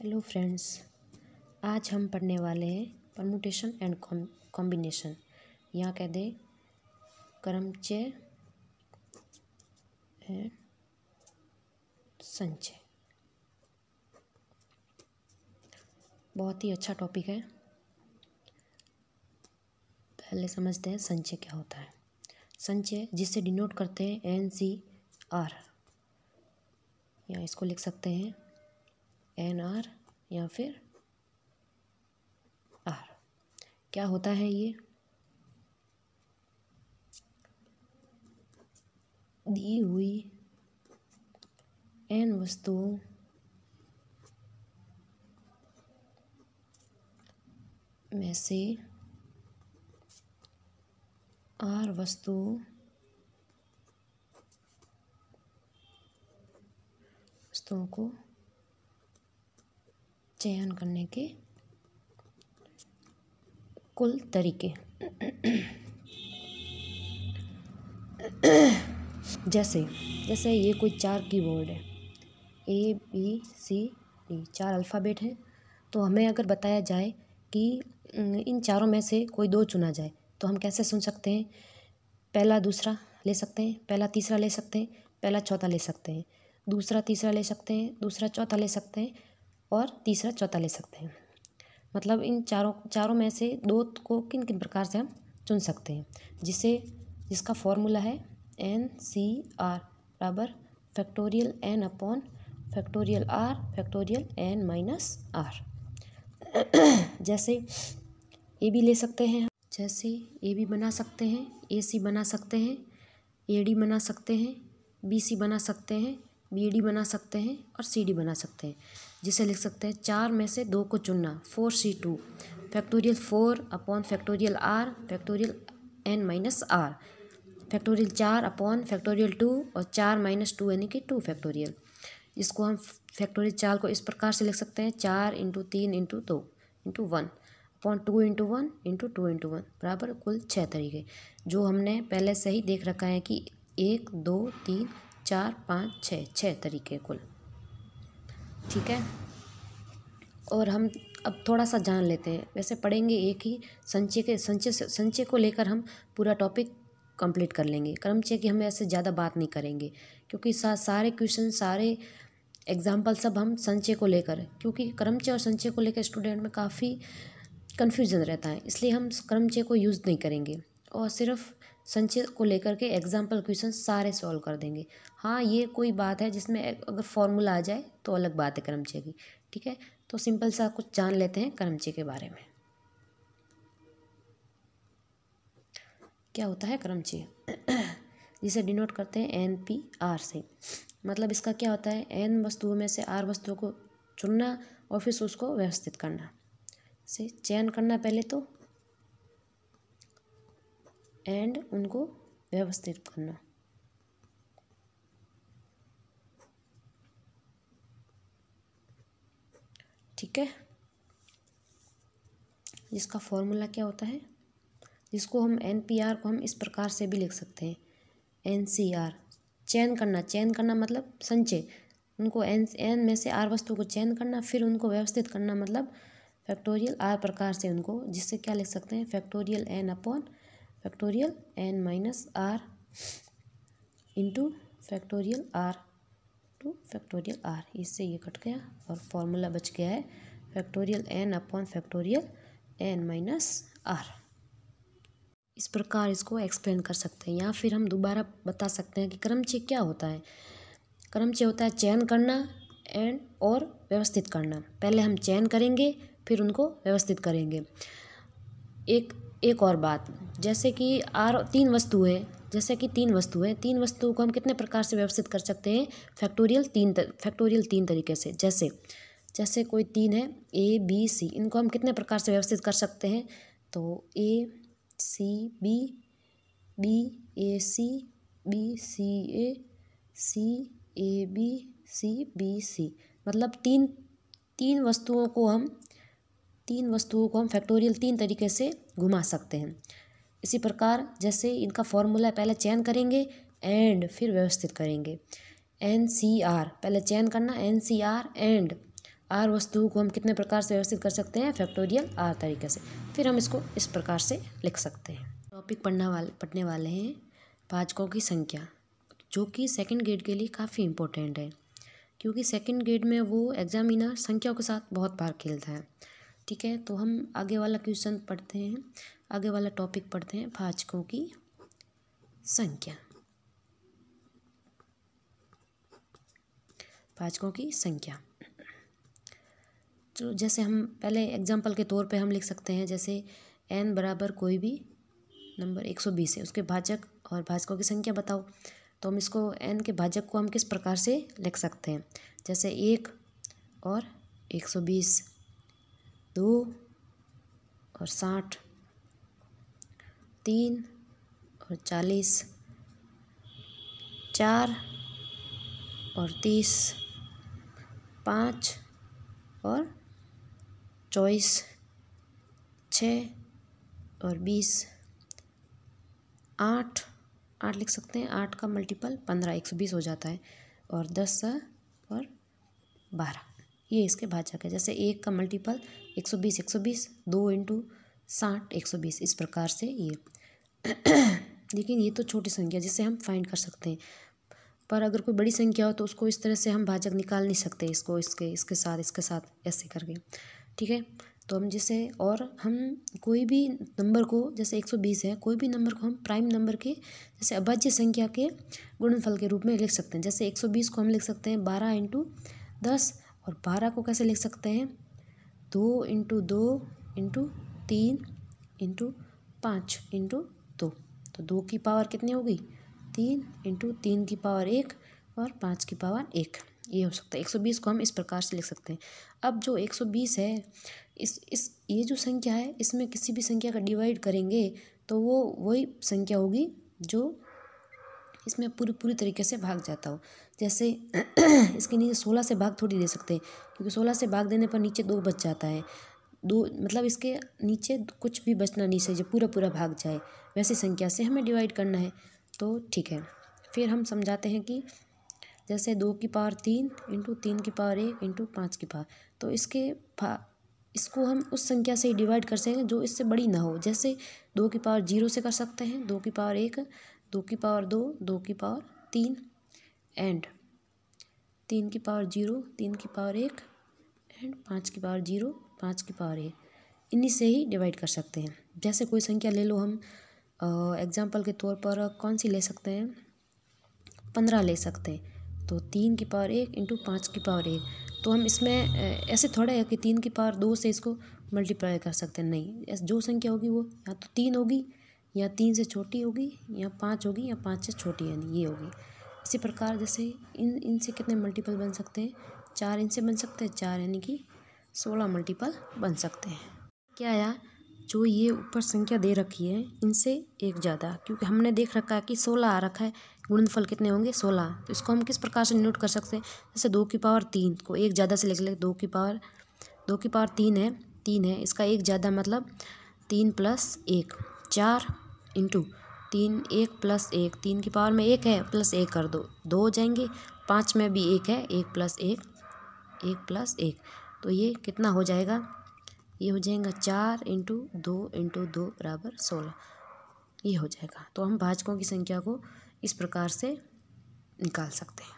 Hello friends, आज हम पढ़ने वाले हैं परमुटेशन एंड कॉम्बिनेशन। यहाँ कह दें क्रमचय एंड संचय। बहुत ही अच्छा टॉपिक है। पहले समझते हैं संचय क्या होता है। संचय जिसे डिनोट करते हैं NCR, या इसको लिख सकते हैं NR या फिर R। क्या होता है ये? दी हुई n वस्तुओं में से R वस्तुओं को चयन करने के कुल तरीके। जैसे ये कोई 4 कीबोर्ड है, ABCD 4 अल्फ़ाबेट हैं। तो हमें अगर बताया जाए कि इन चारों में से कोई 2 चुना जाए तो हम कैसे सुन सकते हैं? पहला दूसरा ले सकते हैं, पहला तीसरा ले सकते हैं, पहला चौथा ले सकते हैं, दूसरा तीसरा ले सकते हैं, दूसरा चौथा ले सकते हैं और तीसरा चौथा ले सकते हैं। मतलब इन चारों में से 2 को किन किन प्रकार से हम चुन सकते हैं, जिसका फॉर्मूला है NCR बराबर factorial N upon factorial R factorial N minus R। जैसे AB ले सकते हैं, जैसे AB बना सकते हैं, AC बना सकते हैं, AD बना सकते हैं, BC बना सकते हैं, BD बना सकते हैं और CD बना सकते हैं। जिसे लिख सकते हैं 4 में से 2 को चुनना, 4C2 factorial 4 upon factorial R factorial N minus R factorial 4 upon factorial 2 और 4 माइनस 2 यानी कि 2 फैक्टोरियल। इसको हम फैक्टोरियल 4 को इस प्रकार से लिख सकते हैं 4 into 3 into 2 into 1 upon 2 into 1 into 2 into 1 बराबर कुल 6 तरीके, जो हमने पहले से ही देख रखा है कि 1 2 3 4 5 6 तरीके कुल। ठीक है, और हम अब थोड़ा सा जान लेते हैं। वैसे पढ़ेंगे एक ही संचय को लेकर हम पूरा टॉपिक कंप्लीट कर लेंगे। क्रमचय की हम ऐसे ज़्यादा बात नहीं करेंगे, क्योंकि सारे क्वेश्चन सारे एग्जाम्पल सब हम संचय को लेकर, क्योंकि क्रमचय और संचय को लेकर स्टूडेंट में काफ़ी कन्फ्यूजन रहता है, इसलिए हम क्रमचय को यूज़ नहीं करेंगे और सिर्फ संचय को लेकर के एग्जाम्पल क्वेश्चन सारे सॉल्व कर देंगे। हाँ, ये कोई बात है जिसमें अगर फॉर्मूला आ जाए तो अलग बात है क्रमचय की। ठीक है, तो सिंपल सा कुछ जान लेते हैं क्रमचय के बारे में। क्या होता है क्रमचय? जिसे डिनोट करते हैं NPR से। मतलब इसका क्या होता है? N वस्तुओं में से R वस्तुओं को चुनना और फिर उसको व्यवस्थित करना, से चयन करना पहले तो, एंड उनको व्यवस्थित करना। ठीक है, जिसका फॉर्मूला क्या होता है, जिसको हम NPR को हम इस प्रकार से भी लिख सकते हैं NCR। चयन करना मतलब संचय, उनको N में से R वस्तु को चयन करना, फिर उनको व्यवस्थित करना मतलब फैक्टोरियल R प्रकार से उनको, जिससे क्या लिख सकते हैं factorial N upon factorial N minus R into factorial R two factorial R। इससे ये कट गया और फॉर्मूला बच गया है factorial N upon factorial N minus R। इस प्रकार इसको एक्सप्लेन कर सकते हैं, या फिर हम दोबारा बता सकते हैं कि क्रमचय क्या होता है। क्रमचय होता है चयन करना एंड और व्यवस्थित करना। पहले हम चयन करेंगे फिर उनको व्यवस्थित करेंगे। एक और बात, जैसे कि तीन वस्तु है, तीन वस्तुओं को हम कितने प्रकार से व्यवस्थित कर सकते हैं? फैक्टोरियल 3 तरीके से। जैसे कोई 3 है ABC, इनको हम कितने प्रकार से व्यवस्थित कर सकते हैं? तो ACB BAC BCA CAB CBC, मतलब तीन वस्तुओं को हम फैक्टोरियल 3 तरीके से घुमा सकते हैं। इसी प्रकार जैसे इनका फॉर्मूला, पहले चयन करेंगे एंड फिर व्यवस्थित करेंगे। NCR पहले चयन करना, NCR एंड आर वस्तुओं को हम कितने प्रकार से व्यवस्थित कर सकते हैं, फैक्टोरियल आर तरीके से। फिर हम इसको इस प्रकार से लिख सकते हैं। टॉपिक पढ़ने वाले हैं भाजकों की संख्या, जो कि सेकंड ग्रेड के लिए काफ़ी इम्पोर्टेंट है, क्योंकि सेकंड ग्रेड में वो एग्जामिनर संख्याओं के साथ बहुत बार खेलता है। ठीक है, तो हम आगे वाला क्वेश्चन पढ़ते हैं, आगे वाला टॉपिक पढ़ते हैं, भाजकों की संख्या। भाजकों की संख्या, तो जैसे हम पहले एग्जाम्पल के तौर पे हम लिख सकते हैं, जैसे n बराबर कोई भी नंबर 120 है, उसके भाजक और भाजकों की संख्या बताओ। तो हम इसको n के भाजक को हम किस प्रकार से लिख सकते हैं, जैसे 1 और 120, 2 और 60, 3 और 40, 4 और 30, 5 और 24, 6 और 20, 8 लिख सकते हैं, 8 का मल्टीपल 15, 120 हो जाता है, और 10 और 12, ये इसके भाजक है। जैसे 1 का मल्टीपल 120, 2 इंटू 60, 120, इस प्रकार से ये लेकिन ये तो छोटी संख्या जिससे हम फाइंड कर सकते हैं, पर अगर कोई बड़ी संख्या हो तो उसको इस तरह से हम भाजक निकाल नहीं सकते, इसको इसके साथ ऐसे करके। ठीक है, तो हम जैसे, और हम कोई भी नंबर को, जैसे 120 है, कोई भी नंबर को हम प्राइम नंबर के जैसे अभाज्य संख्या के गुणनफल के रूप में लिख सकते हैं। जैसे 120 को हम लिख सकते हैं 12 इंटू 10, और 12 को कैसे लिख सकते हैं, 2 इंटू 2 इंटू 3 इंटू 5 इंटू 2, तो 2 की पावर कितनी होगी, 3 इंटू 3 की पावर 1 और 5 की पावर 1, ये हो सकता है। 120 को हम इस प्रकार से लिख सकते हैं। अब जो 120 है, ये जो संख्या है, इसमें किसी भी संख्या का डिवाइड करेंगे तो वो वही संख्या होगी जो इसमें पूरी तरीके से भाग जाता हो। जैसे इसके नीचे 16 से भाग थोड़ी दे सकते, क्योंकि 16 से भाग देने पर नीचे 2 बच जाता है, 2 मतलब इसके नीचे कुछ भी बचना नहीं चाहिए, पूरा भाग जाए, वैसी संख्या से हमें डिवाइड करना है। तो ठीक है, फिर हम समझाते हैं कि जैसे 2 की पावर 3 इंटू 3 की पावर 1 इंटू 5 की पावर, तो इसको हम उस संख्या से ही डिवाइड कर सकेंगे जो इससे बड़ी ना हो। जैसे 2 की पावर 0 से कर सकते हैं, 2 की पावर 1, 2 की पावर 2, 2 की पावर 3 एंड 3 की पावर 0, 3 की पावर 1 एंड 5 की पावर 0, 5 की पावर 1, इन्हीं से ही डिवाइड कर सकते हैं। जैसे कोई संख्या ले लो, हम एग्जाम्पल के तौर पर कौन सी ले सकते हैं, 15 ले सकते हैं। तो 3 की पावर 1 इंटू 5 की पावर 1, तो हम इसमें ऐसे थोड़ा है कि 3 की पावर 2 से इसको मल्टीप्लाई कर सकते हैं, नहीं, जो संख्या होगी वो या तो 3 होगी, या 3 से छोटी होगी, या 5 होगी, या 5 से छोटी, यानी ये होगी। इसी प्रकार जैसे इनसे कितने मल्टीपल बन सकते हैं, 4 इनसे बन सकते हैं, 4 यानी कि 16 मल्टीपल बन सकते हैं। क्या आया, जो ये ऊपर संख्या दे रखी है इनसे एक ज़्यादा, क्योंकि हमने देख रखा है कि 16 आ रखा है, गुणनफल कितने होंगे, 16। तो इसको हम किस प्रकार से नोट कर सकते हैं, जैसे 2 की पावर 3 को एक ज़्यादा से लिख ले, 2 की पावर 3 है, इसका एक ज़्यादा मतलब 3 + 1, 4 इंटू 3, 1 + 1, 3 की पावर में 1 है, प्लस 1 कर दो, 2 हो जाएंगे, 5 में भी 1 है, 1 + 1, 1 + 1, तो ये कितना हो जाएगा, ये हो जाएगा 4 इंटू 2 इंटू 2 बराबर 16, ये हो जाएगा। तो हम भाजकों की संख्या को इस प्रकार से निकाल सकते हैं।